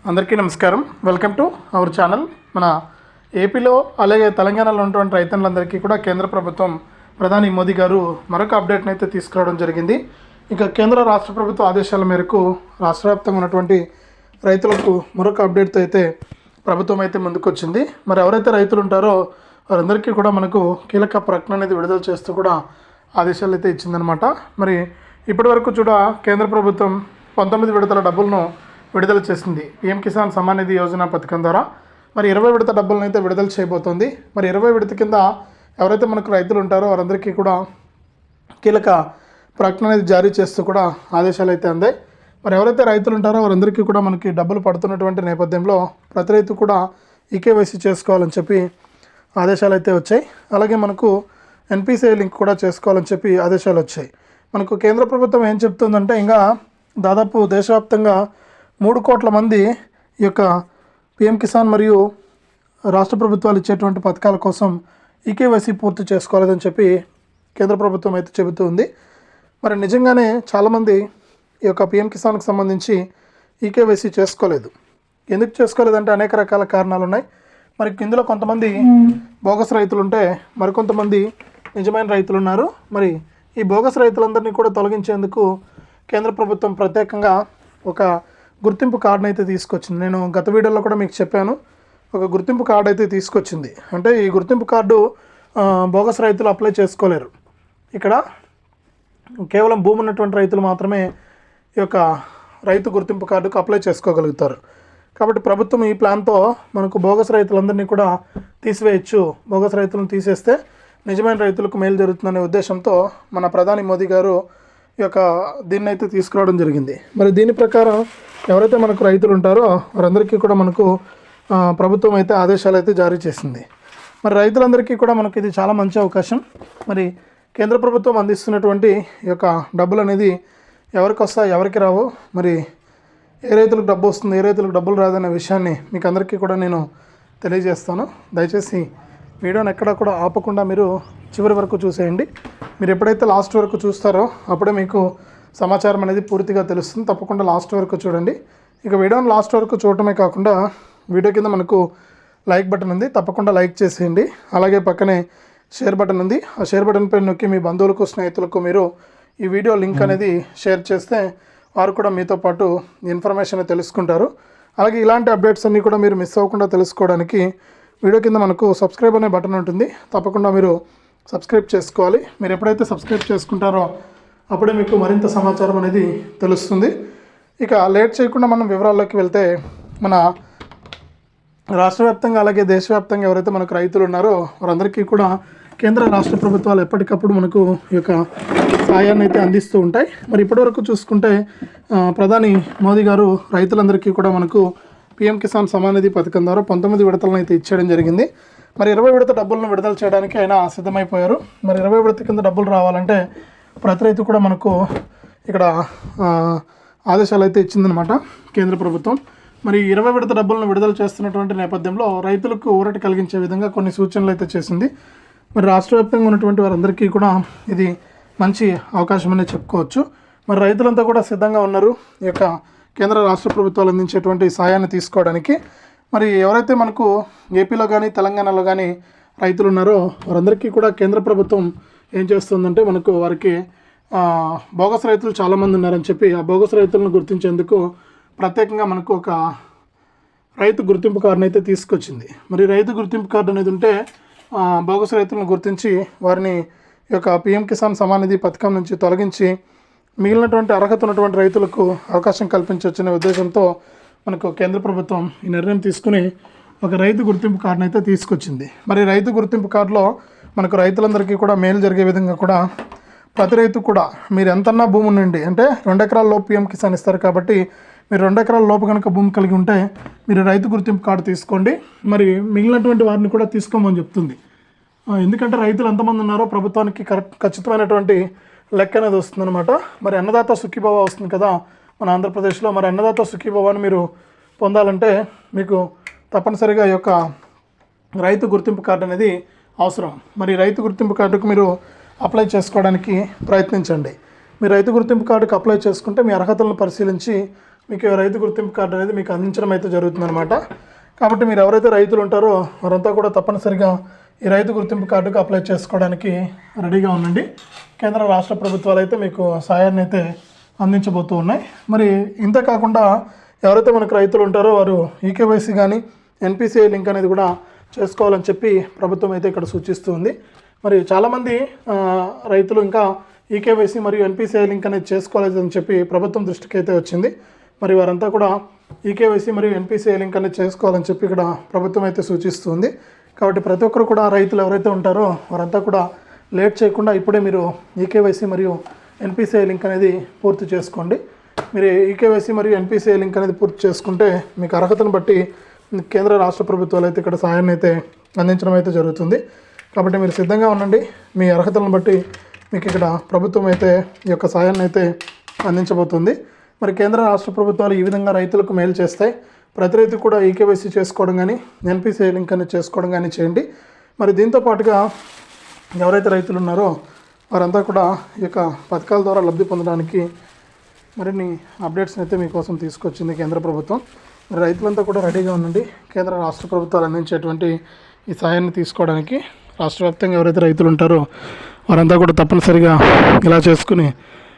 అందరికీ నమస్కారం. Welcome to our channel. మన ఏపీలో అలాగే తెలంగాణలో ఉన్నటువంటి రైతులందరికీ కూడా కేంద్ర ప్రభుత్వం ప్రధాని మోదీ గారు మరొక అప్డేట్ని అయితే తీసుకురావడం జరిగింది. ఇక కేంద్ర రాష్ట్ర ప్రభుత్వ ఆదేశాల మేరకు రాష్ట్ర వ్యాప్తంగా ఉన్నటువంటి రైతులకు మరొక అప్డేట్తో అయితే ప్రభుత్వం అయితే ముందుకొచ్చింది. మరి ఎవరైతే రైతులు ఉంటారో వారందరికీ కూడా మనకు కీలక ప్రకటన అనేది విడుదల చేస్తూ కూడా ఆదేశాలు అయితే ఇచ్చిందనమాట. మరి ఇప్పటి వరకు కేంద్ర ప్రభుత్వం 19 విడతల డబ్బులను విడుదల చేసింది. పీఎం కిసాన్ సమ్మాన్ నిధి యోజన పథకం ద్వారా మరి 20 విడత డబ్బులను అయితే విడుదల చేయబోతోంది. మరి 20 విడత కింద ఎవరైతే మనకు రైతులు ఉంటారో వారందరికీ కూడా కీలక ప్రకటన అనేది జారీ చేస్తూ కూడా ఆదేశాలు అయితే అందాయి. మరి ఎవరైతే రైతులు ఉంటారో వారందరికీ కూడా మనకి డబ్బులు పడుతున్నటువంటి నేపథ్యంలో ప్రతి రైతు కూడా ఈకేవైసీ చేసుకోవాలని చెప్పి ఆదేశాలు అయితే వచ్చాయి. అలాగే మనకు ఎన్పిసిఐ లింక్ కూడా చేసుకోవాలని చెప్పి ఆదేశాలు వచ్చాయి. మనకు కేంద్ర ప్రభుత్వం ఏం చెప్తుందంటే ఇంకా దాదాపు దేశవ్యాప్తంగా 3 కోట్ల మంది ఈ యొక్క పిఎం కిసాన్ మరియు రాష్ట్ర ప్రభుత్వాలు ఇచ్చేటువంటి పథకాల కోసం ఈకేవైసీ పూర్తి చేసుకోలేదని చెప్పి కేంద్ర ప్రభుత్వం అయితే చెబుతుంది. మరి నిజంగానే చాలామంది ఈ యొక్క పిఎం కిసాన్కి సంబంధించి ఈకేవైసీ చేసుకోలేదు. ఎందుకు చేసుకోలేదంటే అనేక రకాల కారణాలు ఉన్నాయి. మరి ఇందులో కొంతమంది బోగస్ రైతులు ఉంటే మరికొంతమంది నిజమైన రైతులు ఉన్నారు. మరి ఈ బోగస్ రైతులందరినీ కూడా తొలగించేందుకు కేంద్ర ప్రభుత్వం ప్రత్యేకంగా ఒక గుర్తింపు కార్డును అయితే తీసుకొచ్చింది. నేను గత వీడియోలో కూడా మీకు చెప్పాను, ఒక గుర్తింపు కార్డు అయితే తీసుకొచ్చింది. అంటే ఈ గుర్తింపు కార్డు బోగస్ రైతులు అప్లై చేసుకోలేరు. ఇక్కడ కేవలం భూమి ఉన్నటువంటి రైతులు మాత్రమే ఈ యొక్క రైతు గుర్తింపు కార్డుకు అప్లై చేసుకోగలుగుతారు. కాబట్టి ప్రభుత్వం ఈ ప్లాన్తో మనకు బోగస్ రైతులందరినీ కూడా తీసివేయచ్చు. బోగస్ రైతులను తీసేస్తే నిజమైన రైతులకు మేలు జరుగుతుందనే ఉద్దేశంతో మన ప్రధాని మోదీ గారు ఈ యొక్క దీన్ని అయితే తీసుకురావడం జరిగింది. మరి దీని ప్రకారం ఎవరైతే మనకు రైతులు ఉంటారో వారందరికీ కూడా మనకు ప్రభుత్వం అయితే ఆదేశాలు అయితే జారీ చేసింది. మరి రైతులందరికీ కూడా మనకు ఇది చాలా మంచి అవకాశం. మరి కేంద్ర ప్రభుత్వం అందిస్తున్నటువంటి ఈ యొక్క డబ్బులు అనేది ఎవరికి వస్తాయి ఎవరికి రావు, మరి ఏ రైతులకు డబ్బు వస్తుంది ఏ రైతులకు డబ్బులు రాదనే విషయాన్ని మీకు అందరికీ కూడా నేను తెలియజేస్తాను. దయచేసి వీడియోని ఎక్కడా కూడా ఆపకుండా మీరు చివరి వరకు చూసేయండి. మీరు ఎప్పుడైతే లాస్ట్ వరకు చూస్తారో అప్పుడే మీకు సమాచారం అనేది పూర్తిగా తెలుస్తుంది. తప్పకుండా లాస్ట్ వరకు చూడండి. ఇక వీడియోని లాస్ట్ వరకు చూడటమే కాకుండా వీడియో కింద మనకు లైక్ బటన్ ఉంది, తప్పకుండా లైక్ చేసేయండి. అలాగే పక్కనే షేర్ బటన్ ఉంది, ఆ షేర్ బటన్ పైన నొక్కి మీ బంధువులకు స్నేహితులకు మీరు ఈ వీడియో లింక్ అనేది షేర్ చేస్తే వారు కూడా మీతో పాటు ఇన్ఫర్మేషన్ తెలుసుకుంటారు. అలాగే ఇలాంటి అప్డేట్స్ అన్నీ కూడా మీరు మిస్ అవ్వకుండా తెలుసుకోవడానికి వీడియో కింద మనకు సబ్స్క్రైబ్ అనే బటన్ ఉంటుంది, తప్పకుండా మీరు సబ్స్క్రైబ్ చేసుకోవాలి. మీరు ఎప్పుడైతే సబ్స్క్రైబ్ చేసుకుంటారో అప్పుడే మీకు మరింత సమాచారం అనేది తెలుస్తుంది. ఇక లేట్ చేయకుండా మనం వివరాల్లోకి వెళ్తే మన రాష్ట్ర వ్యాప్తంగా అలాగే దేశవ్యాప్తంగా ఎవరైతే మనకు రైతులు ఉన్నారో వారందరికీ కూడా కేంద్ర రాష్ట్ర ప్రభుత్వాలు ఎప్పటికప్పుడు మనకు ఈ యొక్క సాయాన్ని అయితే అందిస్తూ ఉంటాయి. మరి ఇప్పటివరకు చూసుకుంటే ప్రధాని మోదీ గారు రైతులందరికీ కూడా మనకు పీఎం కిసాన్ సమ్మాన్ నిధి పథకం ద్వారా 19 విడతలను అయితే ఇచ్చేయడం జరిగింది. మరి 20 విడత డబ్బులను విడుదల చేయడానికి ఆయన సిద్ధమైపోయారు. మరి 20 విడత కింద డబ్బులు రావాలంటే ప్రతి రైతు కూడా మనకు ఇక్కడ ఆదేశాలు అయితే ఇచ్చిందనమాట కేంద్ర ప్రభుత్వం. మరి 20 విడత డబ్బులను విడుదల చేస్తున్నటువంటి నేపథ్యంలో రైతులకు ఊరట కలిగించే విధంగా కొన్ని సూచనలు అయితే చేసింది. మరి రాష్ట్ర వ్యాప్తంగా ఉన్నటువంటి వారందరికీ కూడా ఇది మంచి అవకాశం అనేది చెప్పుకోవచ్చు. మరి రైతులంతా కూడా సిద్ధంగా ఉన్నారు ఈ యొక్క కేంద్ర రాష్ట్ర ప్రభుత్వాలు అందించేటువంటి సాయాన్ని తీసుకోవడానికి. మరి ఎవరైతే మనకు ఏపీలో కానీ తెలంగాణలో కానీ రైతులు ఉన్నారో వారందరికీ కూడా కేంద్ర ప్రభుత్వం ఏం చేస్తుందంటే మనకు వారికి బోగస్ రైతులు చాలామంది ఉన్నారని చెప్పి ఆ బోగస్ రైతులను గుర్తించేందుకు ప్రత్యేకంగా మనకు ఒక రైతు గుర్తింపు కార్డును అయితే తీసుకొచ్చింది. మరి రైతు గుర్తింపు కార్డు అనేది ఉంటే బోగస్ రైతులను గుర్తించి వారిని ఈ యొక్క పీఎం కిసాన్ సమ్మాన్ నిధి పథకం నుంచి తొలగించి మిగిలినటువంటి అర్హత ఉన్నటువంటి రైతులకు అవకాశం కల్పించవచ్చనే ఉద్దేశంతో మనకు కేంద్ర ప్రభుత్వం ఈ నిర్ణయం తీసుకుని ఒక రైతు గుర్తింపు కార్డును అయితే తీసుకొచ్చింది. మరి రైతు గుర్తింపు కార్డులో మనకు రైతులందరికీ కూడా మేలు జరిగే విధంగా కూడా ప్రతి రైతు కూడా మీరు ఎంతన్నా భూమి ఉండండి, అంటే 2 ఎకరాల లోపు పీఎం కిసాన్ ఇస్తారు కాబట్టి మీరు 2 ఎకరాల లోపు కనుక భూమి కలిగి ఉంటే మీరు రైతు గుర్తింపు కార్డు తీసుకోండి. మరి మిగిలినటువంటి వారిని కూడా తీసుకోమని చెప్తుంది. ఎందుకంటే రైతులు ఎంతమంది ఉన్నారో ప్రభుత్వానికి ఖచ్చితమైనటువంటి లెక్క అనేది వస్తుందన్నమాట. మరి అన్నదాత సుఖీభవ వస్తుంది కదా మన ఆంధ్రప్రదేశ్లో. మరి అన్నదాత సుఖీభవాన్ని మీరు పొందాలంటే మీకు తప్పనిసరిగా ఈ యొక్క రైతు గుర్తింపు కార్డు అనేది అవసరం. మరి రైతు గుర్తింపు కార్డుకు మీరు అప్లై చేసుకోవడానికి ప్రయత్నించండి. మీరు రైతు గుర్తింపు కార్డుకు అప్లై చేసుకుంటే మీ అర్హతలను పరిశీలించి మీకు రైతు గుర్తింపు కార్డు అనేది మీకు అందించడం అయితే జరుగుతుందన్నమాట. కాబట్టి మీరు ఎవరైతే రైతులు ఉంటారో వారంతా కూడా తప్పనిసరిగా ఈ రైతు గుర్తింపు కార్డుకు అప్లై చేసుకోవడానికి రెడీగా ఉండండి. కేంద్ర రాష్ట్ర ప్రభుత్వాలు అయితే మీకు సాయాన్ని అయితే అందించబోతూ ఉన్నాయి. మరి ఇంత కాకుండా ఎవరైతే మనకు రైతులు ఉంటారో వారు ఈకేవైసీ కానీ ఎన్పిసిఐ లింక్ అనేది కూడా చేసుకోవాలని చెప్పి ప్రభుత్వం అయితే ఇక్కడ సూచిస్తుంది. మరి చాలామంది రైతులు ఇంకా ఈకేవైసీ మరియు ఎన్పిసిఐ లింక్ అనేది చేసుకోవాలని చెప్పి ప్రభుత్వం దృష్టికి అయితే వచ్చింది. మరి వారంతా కూడా ఈకేవైసీ మరియు ఎన్పిసిఐ లింక్ అనేది చేసుకోవాలని చెప్పి ఇక్కడ ప్రభుత్వం అయితే సూచిస్తుంది. కాబట్టి ప్రతి ఒక్కరు కూడా రైతులు ఎవరైతే ఉంటారో వారంతా కూడా లేట్ చేయకుండా ఇప్పుడే మీరు ఈకేవైసీ మరియు ఎన్పిసిఐ లింక్ అనేది పూర్తి చేసుకోండి. మీరు ఈకేవైసీ మరియు ఎన్పిసిఐ లింక్ అనేది పూర్తి చేసుకుంటే మీకు అర్హతను బట్టి కేంద్ర రాష్ట్ర ప్రభుత్వాలు అయితే ఇక్కడ సాయాన్ని అయితే అందించడం అయితే జరుగుతుంది. కాబట్టి మీరు సిద్ధంగా ఉండండి. మీ అర్హతలను బట్టి మీకు ఇక్కడ ప్రభుత్వం అయితే ఈ యొక్క సాయాన్ని అయితే అందించబోతుంది. మరి కేంద్ర రాష్ట్ర ప్రభుత్వాలు ఈ విధంగా రైతులకు మేలు చేస్తాయి. ప్రతి రైతు కూడా ఈకేవైసీ చేసుకోవడం కానీ ఎన్పిసిఐ లింక్ అనేది చేసుకోవడం కానీ చేయండి. మరి దీంతో పాటుగా ఎవరైతే రైతులు ఉన్నారో వారంతా కూడా ఈ యొక్క పథకాల ద్వారా లబ్ధి పొందడానికి మరిన్ని అప్డేట్స్ని అయితే మీకోసం తీసుకొచ్చింది కేంద్ర ప్రభుత్వం. మరి రైతులంతా కూడా రెడీగా ఉండండి. కేంద్ర రాష్ట్ర ప్రభుత్వాలు అందించేటువంటి ఈ సహాయాన్ని తీసుకోవడానికి రాష్ట్ర వ్యాప్తంగా ఎవరైతే రైతులు ఉంటారో వారంతా కూడా తప్పనిసరిగా ఇలా చేసుకుని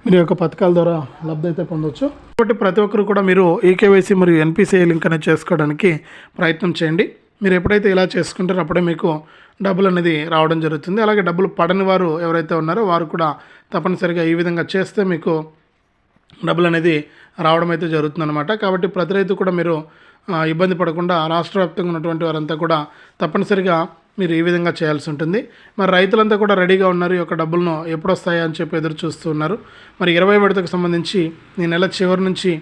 మీరు యొక్క పథకాల ద్వారా లబ్ధి అయితే పొందవచ్చు. కాబట్టి ప్రతి ఒక్కరు కూడా మీరు ఈకేవైసీ మరియు ఎన్పిసిఐ లింక్ అనేది చేసుకోవడానికి ప్రయత్నం చేయండి. మీరు ఎప్పుడైతే ఇలా చేసుకుంటారో అప్పుడే మీకు డబ్బులు అనేది రావడం జరుగుతుంది. అలాగే డబ్బులు పడని వారు ఎవరైతే ఉన్నారో వారు కూడా తప్పనిసరిగా ఈ విధంగా చేస్తే మీకు డబ్బులు అనేది రావడం అయితే జరుగుతుందన్నమాట. కాబట్టి ప్రతి రైతు కూడా మీరు ఇబ్బంది పడకుండా రాష్ట్ర వ్యాప్తంగా ఉన్నటువంటి వారంతా కూడా తప్పనిసరిగా మీరు ఈ విధంగా చేయాల్సి ఉంటుంది. మరి రైతులంతా కూడా రెడీగా ఉన్నారు. ఈ యొక్క డబ్బులను ఎప్పుడు వస్తాయా అని చెప్పి ఎదురు చూస్తూ ఉన్నారు. మరి 20 విడతకు సంబంధించి ఈ నెల చివరి నుంచి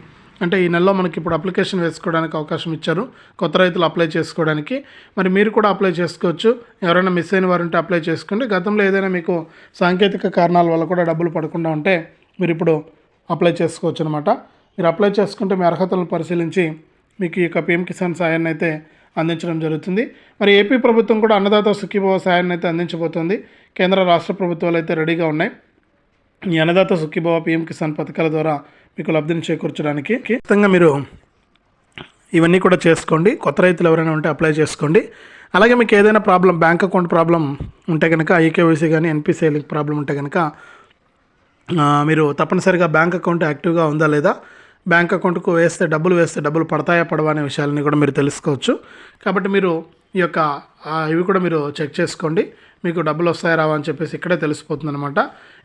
అంటే ఈ నెలలో మనకి ఇప్పుడు అప్లికేషన్ వేసుకోవడానికి అవకాశం ఇచ్చారు కొత్త రైతులు అప్లై చేసుకోవడానికి. మరి మీరు కూడా అప్లై చేసుకోవచ్చు. ఎవరైనా మిస్ అయిన వారు ఉంటే అప్లై చేసుకోండి. గతంలో ఏదైనా మీకు సాంకేతిక కారణాల వల్ల కూడా డబ్బులు పడకుండా ఉంటే మీరు ఇప్పుడు అప్లై చేసుకోవచ్చు అనమాట. మీరు అప్లై చేసుకుంటే మీ అర్హతలను పరిశీలించి మీకు ఈ యొక్క పీఎం కిసాన్ సాయాన్ని అయితే అందించడం జరుగుతుంది. మరి ఏపీ ప్రభుత్వం కూడా అన్నదాత సుఖీభవ సాయాన్ని అయితే అందించబోతోంది. కేంద్ర రాష్ట్ర ప్రభుత్వాలు అయితే రెడీగా ఉన్నాయి. ఈ అన్నదాత సుఖీభవ పీఎం కిసాన్ పథకాల ద్వారా మీకు లబ్ధిని చేకూర్చడానికి ఖచ్చితంగా మీరు ఇవన్నీ కూడా చేసుకోండి. కొత్త రైతులు ఎవరైనా ఉంటే అప్లై చేసుకోండి. అలాగే మీకు ఏదైనా ప్రాబ్లం బ్యాంక్ అకౌంట్ ప్రాబ్లం ఉంటే కనుక ఈకేవైసీ కానీ ఎన్పిసిఐ లింక్ ప్రాబ్లం ఉంటే కనుక మీరు తప్పనిసరిగా బ్యాంక్ అకౌంట్ యాక్టివ్గా ఉందా లేదా, బ్యాంక్ అకౌంట్కు వేస్తే డబ్బులు పడతాయా పడవా అనే విషయాలని కూడా మీరు తెలుసుకోవచ్చు. కాబట్టి మీరు ఈ యొక్క ఇవి కూడా మీరు చెక్ చేసుకోండి. మీకు డబ్బులు వస్తాయా రావా అని చెప్పేసి ఇక్కడే తెలిసిపోతుంది అనమాట.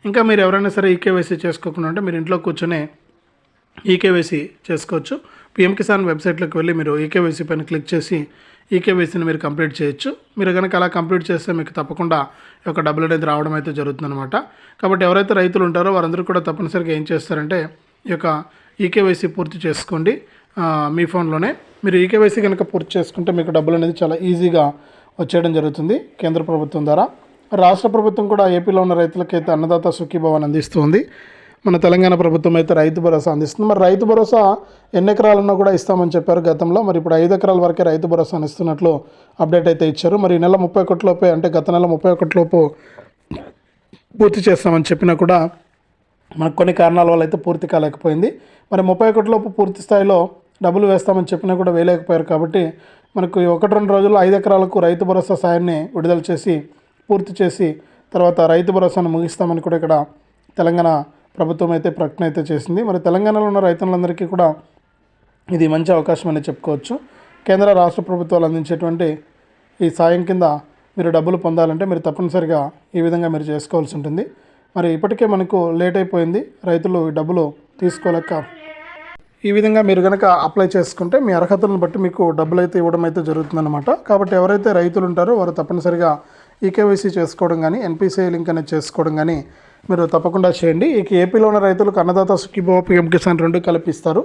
ఇంకా మీరు ఎవరైనా సరే ఈకేవైసీ చేసుకోకుండా ఉంటే మీరు ఇంట్లో కూర్చొని ఈకేవైసీ చేసుకోవచ్చు. పీఎం కిసాన్ వెబ్సైట్లోకి వెళ్ళి మీరు ఈకేవైసీ పైన క్లిక్ చేసి ఈకేవైసీని మీరు కంప్లీట్ చేయొచ్చు. మీరు కనుక అలా కంప్లీట్ చేస్తే మీకు తప్పకుండా ఈ యొక్క డబ్బులు అనేది రావడం అయితే జరుగుతుందన్నమాట. కాబట్టి ఎవరైతే రైతులు ఉంటారో వారందరూ కూడా తప్పనిసరిగా ఏం చేస్తారంటే ఈ యొక్క ఈకేవైసీ పూర్తి చేసుకోండి. మీ ఫోన్లోనే మీరు ఈకేవైసీ కనుక పూర్తి చేసుకుంటే మీకు డబ్బులు అనేది చాలా ఈజీగా వచ్చేయడం జరుగుతుంది కేంద్ర ప్రభుత్వం ద్వారా. రాష్ట్ర ప్రభుత్వం కూడా ఏపీలో ఉన్న రైతులకైతే అన్నదాత సుఖీభవన్ అందిస్తుంది. మన తెలంగాణ ప్రభుత్వం అయితే రైతు భరోసా అందిస్తుంది. మరి రైతు భరోసా ఎన్ని ఎకరాలున్నా కూడా ఇస్తామని చెప్పారు గతంలో. మరి ఇప్పుడు 5 ఎకరాల వరకే రైతు భరోసాను ఇస్తున్నట్లు అప్డేట్ అయితే ఇచ్చారు. మరి ఈ నెల 31 లోపే అంటే గత నెల 31 లోపు పూర్తి చేస్తామని చెప్పినా కూడా మనకు కొన్ని కారణాల వల్ల అయితే పూర్తి కాలేకపోయింది. మరి 31 లోపు పూర్తి స్థాయిలో డబ్బులు వేస్తామని చెప్పినా కూడా వేయలేకపోయారు. కాబట్టి మనకు 1-2 రోజుల్లో 5 ఎకరాలకు రైతు భరోసా సాయాన్ని విడుదల చేసి పూర్తి చేసి తర్వాత రైతు భరోసాను ముగిస్తామని కూడా ఇక్కడ తెలంగాణ ప్రభుత్వం అయితే ప్రకటన అయితే చేసింది. మరి తెలంగాణలో ఉన్న రైతులందరికీ కూడా ఇది మంచి అవకాశం అని చెప్పుకోవచ్చు. కేంద్ర రాష్ట్ర ప్రభుత్వాలు అందించేటువంటి ఈ సాయం కింద మీరు డబ్బులు పొందాలంటే మీరు తప్పనిసరిగా ఈ విధంగా మీరు చేసుకోవాల్సి ఉంటుంది. మరి ఇప్పటికే మనకు లేట్ అయిపోయింది, రైతులు ఈ డబ్బులు తీసుకోలేక. ఈ విధంగా మీరు కనుక అప్లై చేసుకుంటే మీ అర్హతలను బట్టి మీకు డబ్బులు అయితే ఇవ్వడం అయితే జరుగుతుందన్నమాట. కాబట్టి ఎవరైతే రైతులు ఉంటారో వారు తప్పనిసరిగా ఈకేవైసీ చేసుకోవడం కానీ ఎన్పిసిఐ లింక్ అనేది చేసుకోవడం కానీ మీరు తప్పకుండా చేయండి. ఈ ఏపీలో ఉన్న రైతులకు అన్నదాత సుఖీభవ పీఎం కిసాన్ 2 కలిపి ఇస్తారు.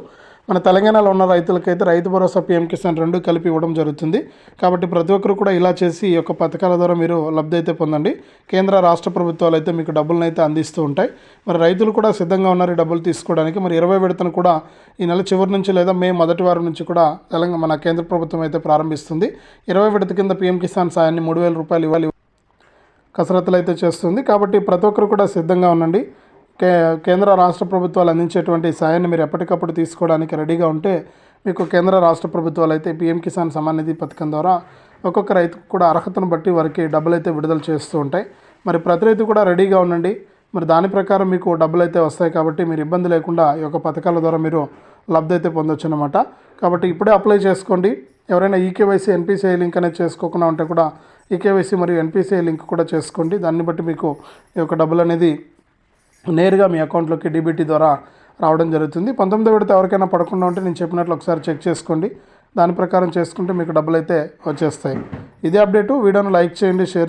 మన తెలంగాణలో ఉన్న రైతులకైతే రైతు భరోసా పీఎం కిసాన్ 2 కలిపి ఇవ్వడం జరుగుతుంది. కాబట్టి ప్రతి ఒక్కరు కూడా ఇలా చేసి ఈ యొక్క పథకాల ద్వారా మీరు లబ్ధి అయితే పొందండి. కేంద్ర రాష్ట్ర ప్రభుత్వాలు అయితే మీకు డబ్బులను అయితే అందిస్తూ ఉంటాయి. మరి రైతులు కూడా సిద్ధంగా ఉన్నారు ఈ డబ్బులు తీసుకోవడానికి. మరి 20 విడతను కూడా ఈ నెల చివరి నుంచి లేదా మే మొదటి వారం నుంచి కూడా మన కేంద్ర ప్రభుత్వం అయితే ప్రారంభిస్తుంది. 20 విడత కింద పీఎం కిసాన్ సాయాన్ని 3,000 రూపాయలు ఇవ్వాలి కసరత్తులు అయితే చేస్తుంది. కాబట్టి ప్రతి ఒక్కరు కూడా సిద్ధంగా ఉండండి. కేంద్ర రాష్ట్ర ప్రభుత్వాలు అందించేటువంటి సాయాన్ని మీరు ఎప్పటికప్పుడు తీసుకోవడానికి రెడీగా ఉంటే మీకు కేంద్ర రాష్ట్ర ప్రభుత్వాలు అయితే పీఎం కిసాన్ సమ్మాన్ నిధి పథకం ద్వారా ఒక్కొక్క రైతుకు కూడా అర్హతను బట్టి వారికి డబ్బులు అయితే విడుదల చేస్తూ ఉంటాయి. మరి ప్రతి రైతు కూడా రెడీగా ఉండండి. మరి దాని ప్రకారం మీకు డబ్బులు అయితే వస్తాయి కాబట్టి మీరు ఇబ్బంది లేకుండా ఈ యొక్క పథకాల ద్వారా మీరు లబ్ధి అయితే పొందొచ్చు అనమాట. కాబట్టి ఇప్పుడే అప్లై చేసుకోండి. ఎవరైనా ఈకేవైసీ ఎన్పిసిఐ లింక్ అనేది చేసుకోకుండా ఉంటే కూడా ఈకేవైసీ మరియు ఎన్పిసిఐ లింక్ కూడా చేసుకోండి. దాన్ని బట్టి మీకు ఈ యొక్క డబ్బులు అనేది నేరుగా మీ అకౌంట్లోకి డీబీటీ ద్వారా రావడం జరుగుతుంది. 19వ విడత ఎవరికైనా పడకుండా ఉంటే నేను చెప్పినట్లు ఒకసారి చెక్ చేసుకోండి. దాని ప్రకారం చేసుకుంటే మీకు డబ్బులు అయితే వచ్చేస్తాయి. ఇదే అప్డేటు. వీడియోను లైక్ చేయండి, షేర్